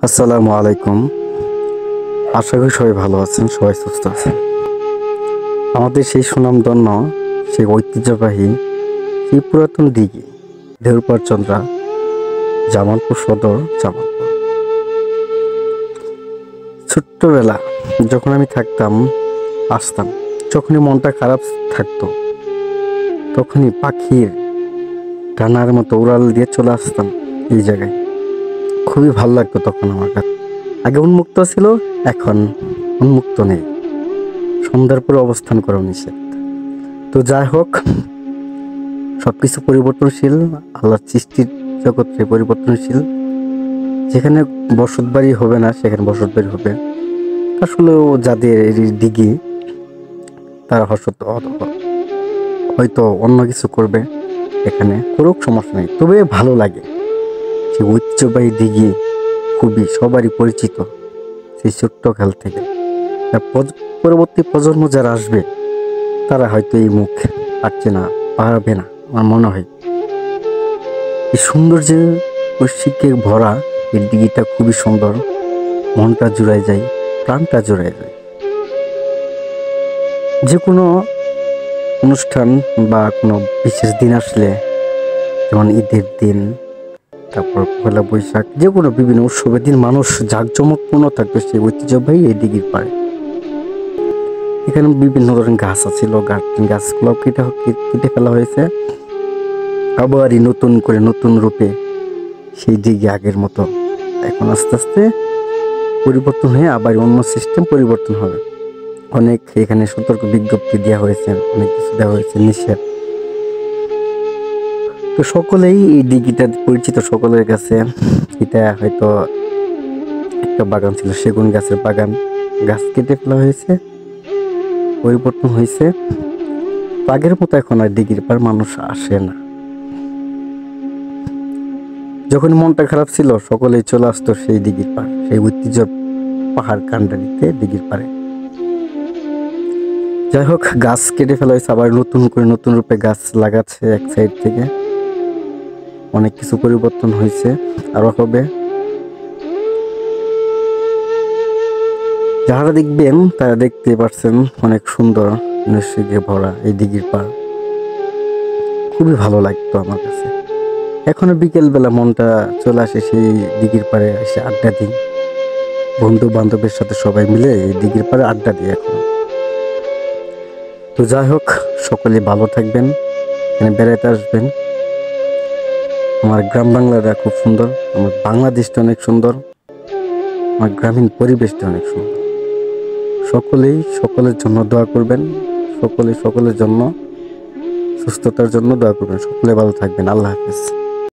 আসসালামু আলাইকুম। আশা করি সবাই ভালো আছেন, সবাই সুস্থ আছেন। আমাদের সেই সুনামধন্য, সেই ঐতিহ্যবাহী, সেই পুরাতন দিঘি দেউরপাড়চন্দ্রা, জামালপুর সদর, জামালপুর। ছোট্টবেলা যখন আমি থাকতাম, আসতাম, যখনই মনটা খারাপ থাকতো তখনই পাখির ডানার মতো উড়াল দিয়ে চলে আসতাম এই জায়গায়। খুবই ভালো লাগতো তখন আমার কাছে। আগে উন্মুক্ত ছিল, এখন উন্মুক্ত নেই, সন্ধ্যার পরে অবস্থান করা নিষেধ। তো যাই হোক, সবকিছু পরিবর্তনশীল, আল্লাহর সৃষ্টির জগৎে পরিবর্তনশীল। যেখানে বসত বাড়ি হবে না সেখানে বসত বাড়ি হবে। আসলেও যাদের এই দিঘি, তারা হয়তো অন্য কিছু করবে, এখানে করুক, সমস্যা নেই, তবে ভালো লাগে। সেই ঐতিহ্যবাহী দিঘি খুবই সবারই পরিচিত, সেই ছোট্ট কাল থেকে। পরবর্তী প্রজন্ম যারা আসবে তারা হয়তো এই মুখ পাচ্ছে না, পারবে না। আমার মনে হয় এই সৌন্দর্যে ঐশ্বরিকে ভরা এই দিঘিটা খুবই সুন্দর। মনটা জুড়ায় যায়, প্রাণটা জুড়ায় যায়। যে কোনো অনুষ্ঠান বা কোনো বিশেষ দিন আসলে, যেমন ঈদের দিন, তারপর পয়লা বৈশাখ, যে কোনো বিভিন্ন উৎসবের দিন মানুষ জাঁকজমকপূর্ণ থাকবে সেই ঐতিহ্যবাহী এই দিঘির পাড়ে। এখানে বিভিন্ন ধরনের গাছ আছিল, গাছগুলো কেটে ফেলা হয়েছে, আবারই নতুন করে নতুন রূপে সেই দিঘি আগের মতো এখন আস্তে আস্তে পরিবর্তন হয়ে আবার অন্য সিস্টেম পরিবর্তন হবে। অনেক এখানে সতর্ক বিজ্ঞপ্তি দেওয়া হয়েছে, অনেক কিছু দেওয়া হয়েছে নিষেধ। তো সকলেই এই দিঘিটা পরিচিত সকলের কাছে। এটা হয়তো একটা বাগান ছিল, সেগুন গাছের বাগান, গাছ কেটে ফেলা হয়েছে, পরিবর্তন হয়েছে। আগের মতো এখন আর দিঘির পার মানুষ আসে না। যখন মনটা খারাপ ছিল সকলেই চলে আসতো সেই দিঘির পার, সেই ঐতিহ্য পাহাড় কান্ডারিতে দিঘির পারে। যাই হোক, গাছ কেটে ফেলা হয়েছে, আবার নতুন করে নতুন রূপে গাছ লাগাচ্ছে এক সাইড থেকে। অনেক কিছু পরিবর্তন হয়েছে, আরো হবে। যারা দেখবেন তারা দেখতে পাচ্ছেন অনেক সুন্দর নৈসর্গে ভরা এই দিঘির পাড়। খুবই ভালো লাগতো আমার কাছে। এখনো বিকেল বেলা মনটা চলে আসে সেই দিঘির পাড়ে এসে আড্ডা দিই, বন্ধু বান্ধবের সাথে সবাই মিলে এই দিঘির পাড়ে আড্ডা দিই এখন। তো যাই হোক, সকলে ভালো থাকবেন, এখানে বেড়াতে আসবেন। আমার গ্রাম বাংলাটা খুব সুন্দর, আমার বাংলাদেশটা অনেক সুন্দর, আমার গ্রামীণ পরিবেশটা অনেক সুন্দর। সকলেই সকলের জন্য দোয়া করবেন, সকলের জন্য সুস্থতার জন্য দোয়া করবেন। সকলে ভালো থাকবেন। আল্লাহ হাফেজ।